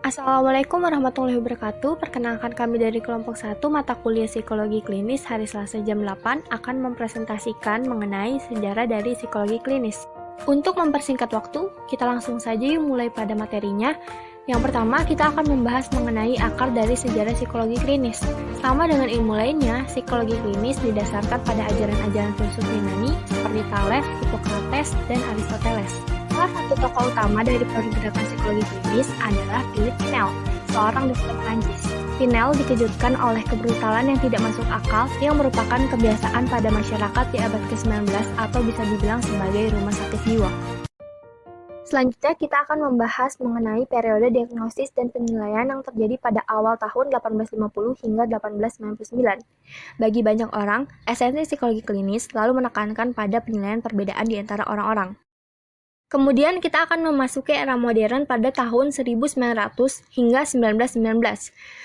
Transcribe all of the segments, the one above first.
Assalamualaikum warahmatullahi wabarakatuh. Perkenalkan kami dari kelompok 1 mata kuliah Psikologi Klinis hari Selasa jam 8 akan mempresentasikan mengenai sejarah dari psikologi klinis. Untuk mempersingkat waktu, kita langsung saja yuk mulai pada materinya. Yang pertama, kita akan membahas mengenai akar dari sejarah psikologi klinis. Sama dengan ilmu lainnya, psikologi klinis didasarkan pada ajaran-ajaran filsuf Yunani seperti Thales, Hippocrates, dan Aristoteles. Salah satu tokoh utama dari pergerakan psikologi klinis adalah Philippe Pinel, seorang dokter Prancis. Pinel dikejutkan oleh kebrutalan yang tidak masuk akal yang merupakan kebiasaan pada masyarakat di abad ke-19 atau bisa dibilang sebagai rumah sakit jiwa. Selanjutnya kita akan membahas mengenai periode diagnosis dan penilaian yang terjadi pada awal tahun 1850 hingga 1899. Bagi banyak orang, esensi psikologi klinis selalu menekankan pada penilaian perbedaan di antara orang-orang. Kemudian kita akan memasuki era modern pada tahun 1900 hingga 1919.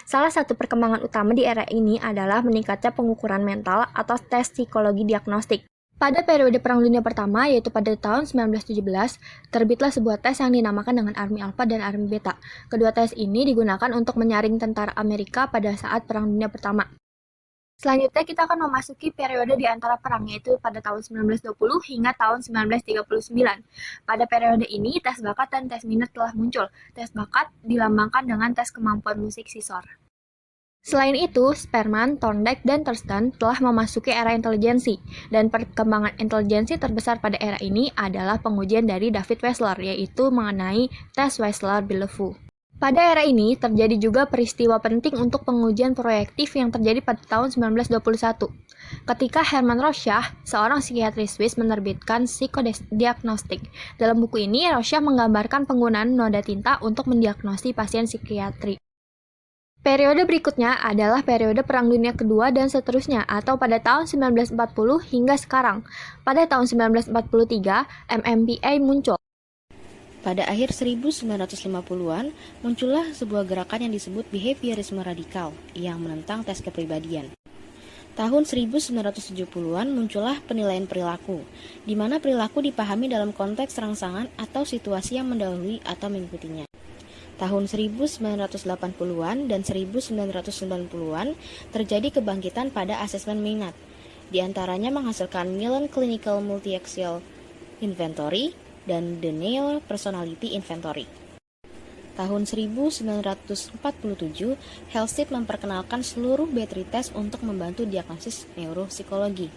Salah satu perkembangan utama di era ini adalah meningkatnya pengukuran mental atau tes psikologi diagnostik. Pada periode Perang Dunia Pertama, yaitu pada tahun 1917, terbitlah sebuah tes yang dinamakan dengan Army Alpha dan Army Beta. Kedua tes ini digunakan untuk menyaring tentara Amerika pada saat Perang Dunia Pertama. Selanjutnya kita akan memasuki periode di antara perang, yaitu pada tahun 1920 hingga tahun 1939. Pada periode ini, tes bakat dan tes minat telah muncul. Tes bakat dilambangkan dengan tes kemampuan musik sisor. Selain itu, Spearman, Thorndike, dan Thurston telah memasuki era intelijensi, dan perkembangan intelijensi terbesar pada era ini adalah pengujian dari David Wechsler, yaitu mengenai tes Wechsler-Bellevue. Pada era ini, terjadi juga peristiwa penting untuk pengujian proyektif yang terjadi pada tahun 1921. Ketika Hermann Rorschach, seorang psikiatris Swiss, menerbitkan psikodiagnostik. Dalam buku ini, Rorschach menggambarkan penggunaan noda tinta untuk mendiagnosi pasien psikiatri. Periode berikutnya adalah periode Perang Dunia Kedua dan seterusnya, atau pada tahun 1940 hingga sekarang. Pada tahun 1943, MMPA muncul. Pada akhir 1950-an, muncullah sebuah gerakan yang disebut behaviorisme radikal yang menentang tes kepribadian. Tahun 1970-an muncullah penilaian perilaku, di mana perilaku dipahami dalam konteks rangsangan atau situasi yang mendahului atau mengikutinya. Tahun 1980-an dan 1990-an terjadi kebangkitan pada asesmen minat. Di antaranya menghasilkan Milan Clinical Multi-Axial Inventory dan The Neo Personality Inventory. Tahun 1947, Halsted memperkenalkan seluruh battery test untuk membantu diagnosis neuropsikologi.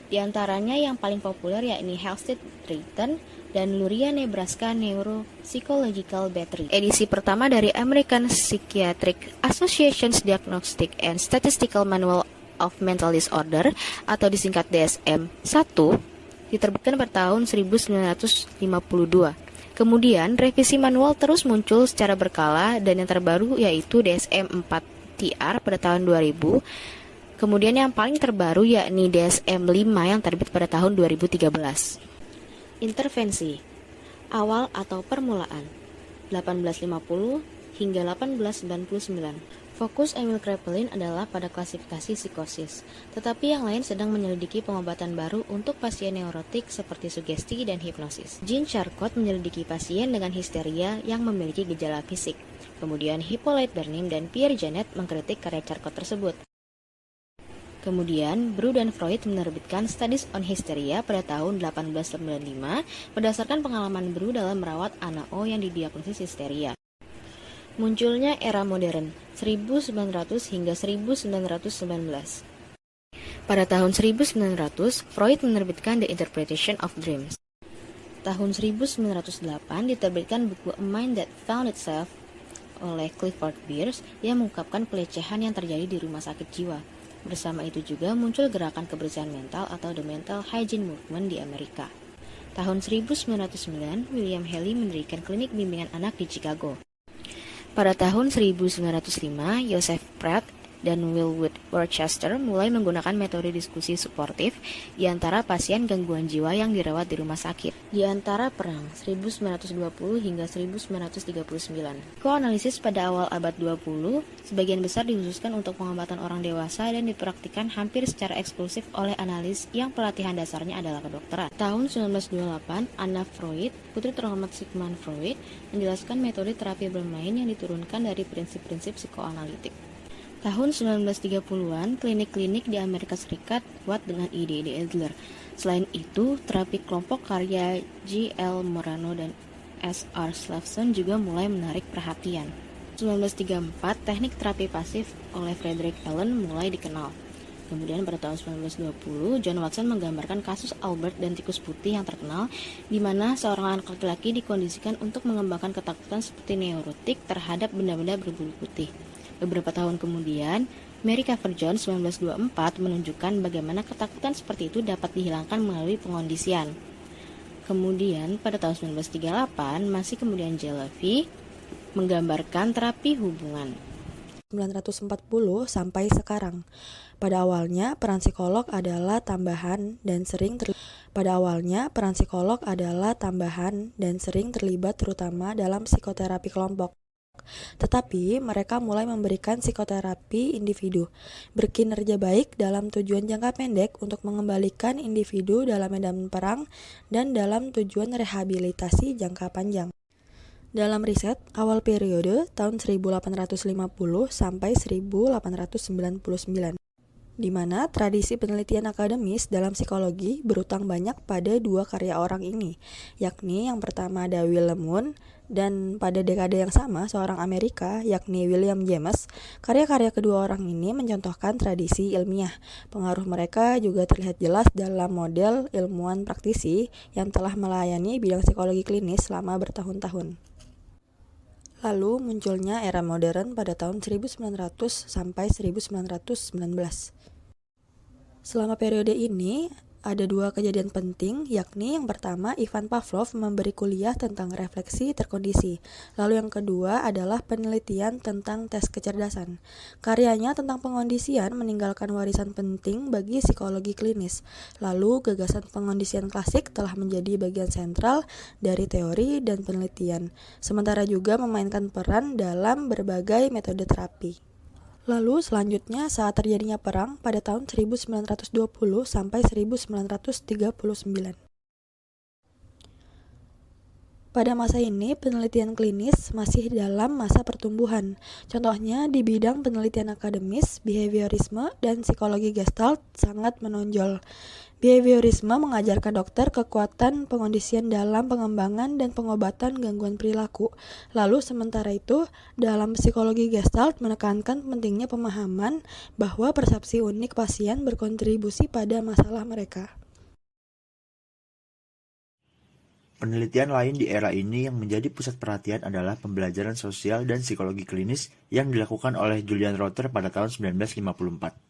Di antaranya yang paling populer yakni Halsted Triton dan Luria Nebraska Neuropsychological Battery. Edisi pertama dari American Psychiatric Association's Diagnostic and Statistical Manual of Mental Disorder atau disingkat DSM-1 diterbitkan pada tahun 1952. Kemudian revisi manual terus muncul secara berkala dan yang terbaru yaitu DSM-4-TR pada tahun 2000. Kemudian yang paling terbaru yakni DSM-5 yang terbit pada tahun 2013. Intervensi awal atau permulaan 1850 hingga 1899. Fokus Emil Kraepelin adalah pada klasifikasi psikosis, tetapi yang lain sedang menyelidiki pengobatan baru untuk pasien neurotik seperti sugesti dan hipnosis. Jean Charcot menyelidiki pasien dengan histeria yang memiliki gejala fisik. Kemudian Hippolyte Bernin dan Pierre Janet mengkritik karya Charcot tersebut. Kemudian, Brew dan Freud menerbitkan Studies on Hysteria pada tahun 1895 berdasarkan pengalaman Brew dalam merawat anak O yang didiagnosis histeria. Munculnya era modern, 1900 hingga 1919. Pada tahun 1900, Freud menerbitkan The Interpretation of Dreams. Tahun 1908 diterbitkan buku A Mind That Found Itself oleh Clifford Beers yang mengungkapkan pelecehan yang terjadi di rumah sakit jiwa. Bersama itu juga muncul gerakan kebersihan mental atau The Mental Hygiene Movement di Amerika. Tahun 1909, William Haley mendirikan klinik bimbingan anak di Chicago. Pada tahun 1905, Joseph Pratt dan Willwood Worcester mulai menggunakan metode diskusi suportif di antara pasien gangguan jiwa yang dirawat di rumah sakit. Di antara perang 1920 hingga 1939. Psikoanalisis pada awal abad 20 sebagian besar dikhususkan untuk pengobatan orang dewasa dan dipraktikkan hampir secara eksklusif oleh analis yang pelatihan dasarnya adalah kedokteran. Tahun 1928, Anna Freud, putri terhormat Sigmund Freud, menjelaskan metode terapi bermain yang diturunkan dari prinsip-prinsip psikoanalitik. Tahun 1930-an, klinik-klinik di Amerika Serikat kuat dengan ide-ide Adler. Selain itu, terapi kelompok karya G.L. Morano dan S.R. Slevson juga mulai menarik perhatian. 1934, teknik terapi pasif oleh Frederick Allen mulai dikenal. Kemudian pada tahun 1920, John Watson menggambarkan kasus Albert dan tikus putih yang terkenal, di mana seorang anak laki-laki dikondisikan untuk mengembangkan ketakutan seperti neurotik terhadap benda-benda berbulu putih. Beberapa tahun kemudian, Mary Carver Jones 1924 menunjukkan bagaimana ketakutan seperti itu dapat dihilangkan melalui pengondisian. Kemudian pada tahun 1938, masih kemudian J.Levy menggambarkan terapi hubungan. 1940 sampai sekarang. Pada awalnya peran psikolog adalah tambahan dan sering terlibat terutama dalam psikoterapi kelompok. Tetapi mereka mulai memberikan psikoterapi individu berkinerja baik dalam tujuan jangka pendek untuk mengembalikan individu dalam medan perang dan dalam tujuan rehabilitasi jangka panjang. Dalam riset awal periode tahun 1850 sampai 1899, di mana tradisi penelitian akademis dalam psikologi berutang banyak pada dua karya orang ini, yakni yang pertama ada Wilhelm Wundt, dan pada dekade yang sama seorang Amerika, yakni William James. Karya-karya kedua orang ini mencontohkan tradisi ilmiah. Pengaruh mereka juga terlihat jelas dalam model ilmuwan praktisi yang telah melayani bidang psikologi klinis selama bertahun-tahun. Lalu munculnya era modern pada tahun 1900 sampai 1919. Selama periode ini, ada dua kejadian penting, yakni yang pertama Ivan Pavlov memberi kuliah tentang refleksi terkondisi. Lalu yang kedua adalah penelitian tentang tes kecerdasan. Karyanya tentang pengondisian meninggalkan warisan penting bagi psikologi klinis. Lalu gagasan pengondisian klasik telah menjadi bagian sentral dari teori dan penelitian, sementara juga memainkan peran dalam berbagai metode terapi. Lalu selanjutnya saat terjadinya perang pada tahun 1920 sampai 1939. Pada masa ini penelitian klinis masih dalam masa pertumbuhan. Contohnya di bidang penelitian akademis, behaviorisme dan psikologi Gestalt sangat menonjol. Behaviorisme mengajarkan dokter kekuatan pengondisian dalam pengembangan dan pengobatan gangguan perilaku. Lalu sementara itu, dalam psikologi Gestalt menekankan pentingnya pemahaman bahwa persepsi unik pasien berkontribusi pada masalah mereka. Penelitian lain di era ini yang menjadi pusat perhatian adalah pembelajaran sosial dan psikologi klinis yang dilakukan oleh Julian Rother pada tahun 1954.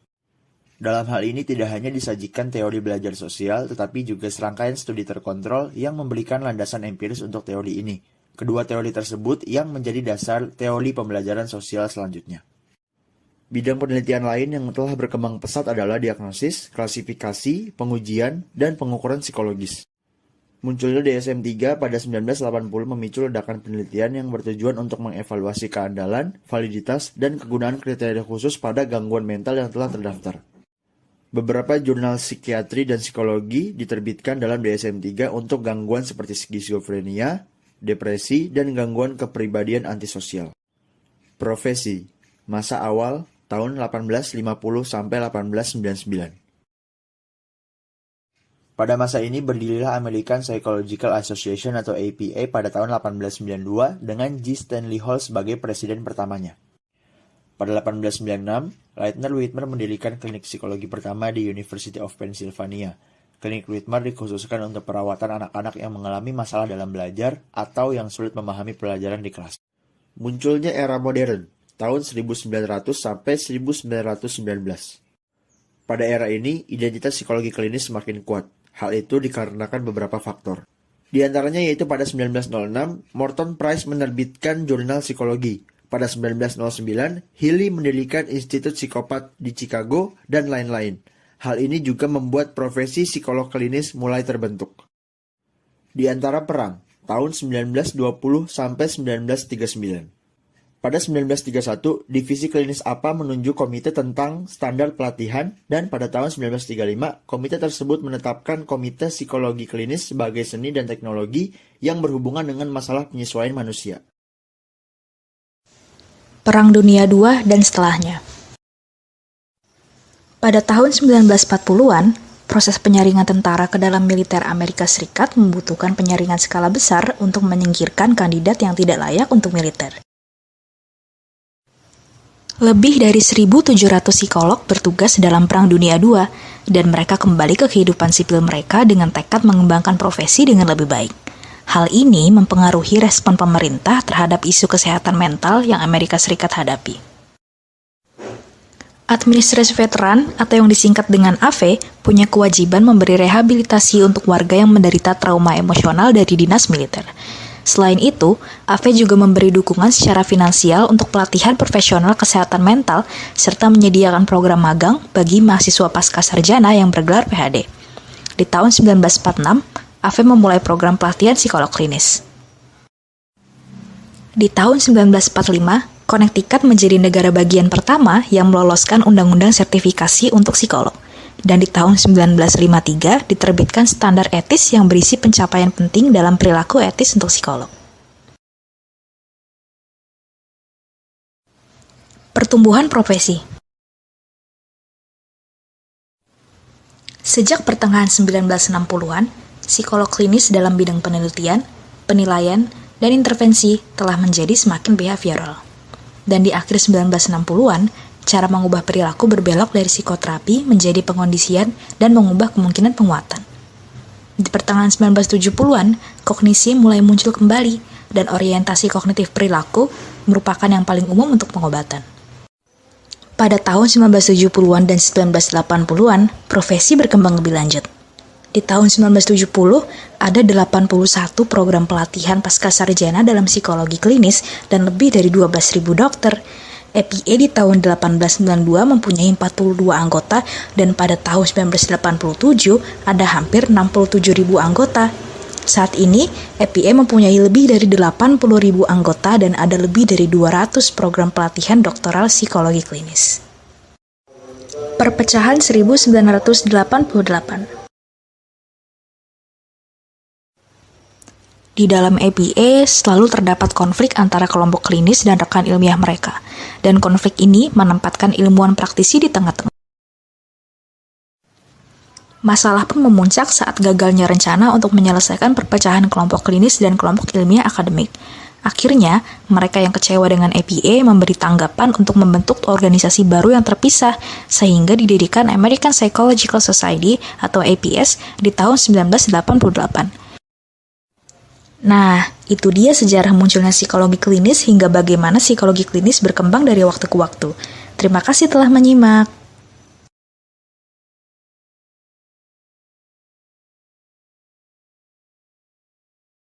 Dalam hal ini tidak hanya disajikan teori belajar sosial, tetapi juga serangkaian studi terkontrol yang memberikan landasan empiris untuk teori ini. Kedua teori tersebut yang menjadi dasar teori pembelajaran sosial selanjutnya. Bidang penelitian lain yang telah berkembang pesat adalah diagnosis, klasifikasi, pengujian, dan pengukuran psikologis. Munculnya DSM-3 pada 1980 memicu ledakan penelitian yang bertujuan untuk mengevaluasi keandalan, validitas, dan kegunaan kriteria khusus pada gangguan mental yang telah terdaftar. Beberapa jurnal psikiatri dan psikologi diterbitkan dalam DSM-3 untuk gangguan seperti skizofrenia, depresi, dan gangguan kepribadian antisosial. Profesi, masa awal, tahun 1850 sampai 1899. Pada masa ini berdirilah American Psychological Association atau APA pada tahun 1892 dengan G. Stanley Hall sebagai presiden pertamanya. Pada 1896, Leitner Whitmer mendirikan klinik psikologi pertama di University of Pennsylvania. Klinik Whitmer dikhususkan untuk perawatan anak-anak yang mengalami masalah dalam belajar atau yang sulit memahami pelajaran di kelas. Munculnya era modern, tahun 1900 sampai 1919. Pada era ini, identitas psikologi klinis semakin kuat. Hal itu dikarenakan beberapa faktor. Di antaranya yaitu pada 1906, Morton Price menerbitkan jurnal psikologi. Pada 1909, Healy mendirikan Institut Psikopat di Chicago dan lain-lain. Hal ini juga membuat profesi psikolog klinis mulai terbentuk. Di antara perang, tahun 1920 sampai 1939. Pada 1931, Divisi Klinis APA menunjuk komite tentang standar pelatihan dan pada tahun 1935, komite tersebut menetapkan Komite Psikologi Klinis sebagai seni dan teknologi yang berhubungan dengan masalah penyesuaian manusia. Perang Dunia II dan setelahnya. Pada tahun 1940-an, proses penyaringan tentara ke dalam militer Amerika Serikat membutuhkan penyaringan skala besar untuk menyingkirkan kandidat yang tidak layak untuk militer. Lebih dari 1.700 psikolog bertugas dalam Perang Dunia II, dan mereka kembali ke kehidupan sipil mereka dengan tekad mengembangkan profesi dengan lebih baik. Hal ini mempengaruhi respon pemerintah terhadap isu kesehatan mental yang Amerika Serikat hadapi. Administrasi Veteran, atau yang disingkat dengan AV, punya kewajiban memberi rehabilitasi untuk warga yang menderita trauma emosional dari dinas militer. Selain itu, AV juga memberi dukungan secara finansial untuk pelatihan profesional kesehatan mental, serta menyediakan program magang bagi mahasiswa pascasarjana yang bergelar PhD. Di tahun 1946, AV memulai program pelatihan psikolog klinis. Di tahun 1945, Connecticut menjadi negara bagian pertama yang meloloskan undang-undang sertifikasi untuk psikolog. Dan di tahun 1953 diterbitkan standar etis yang berisi pencapaian penting dalam perilaku etis untuk psikolog. Pertumbuhan profesi. Sejak pertengahan 1960-an, psikolog klinis dalam bidang penelitian, penilaian, dan intervensi telah menjadi semakin behavioral. Dan di akhir 1960-an, cara mengubah perilaku berbelok dari psikoterapi menjadi pengondisian dan mengubah kemungkinan penguatan. Di pertengahan 1970-an, kognisi mulai muncul kembali, dan orientasi kognitif perilaku merupakan yang paling umum untuk pengobatan. Pada tahun 1970-an dan 1980-an, profesi berkembang lebih lanjut. Di tahun 1970, ada 81 program pelatihan pascasarjana dalam psikologi klinis dan lebih dari 12.000 dokter. APA di tahun 1892 mempunyai 42 anggota dan pada tahun 1987 ada hampir 67.000 anggota. Saat ini, APA mempunyai lebih dari 80.000 anggota dan ada lebih dari 200 program pelatihan doktoral psikologi klinis. Perpecahan 1988. Di dalam APA selalu terdapat konflik antara kelompok klinis dan rekan ilmiah mereka, dan konflik ini menempatkan ilmuwan praktisi di tengah-tengah. Masalah pun memuncak saat gagalnya rencana untuk menyelesaikan perpecahan kelompok klinis dan kelompok ilmiah akademik. Akhirnya, mereka yang kecewa dengan APA memberi tanggapan untuk membentuk organisasi baru yang terpisah, sehingga didirikan American Psychological Society atau APS di tahun 1988. Nah, itu dia sejarah munculnya psikologi klinis hingga bagaimana psikologi klinis berkembang dari waktu ke waktu. Terima kasih telah menyimak.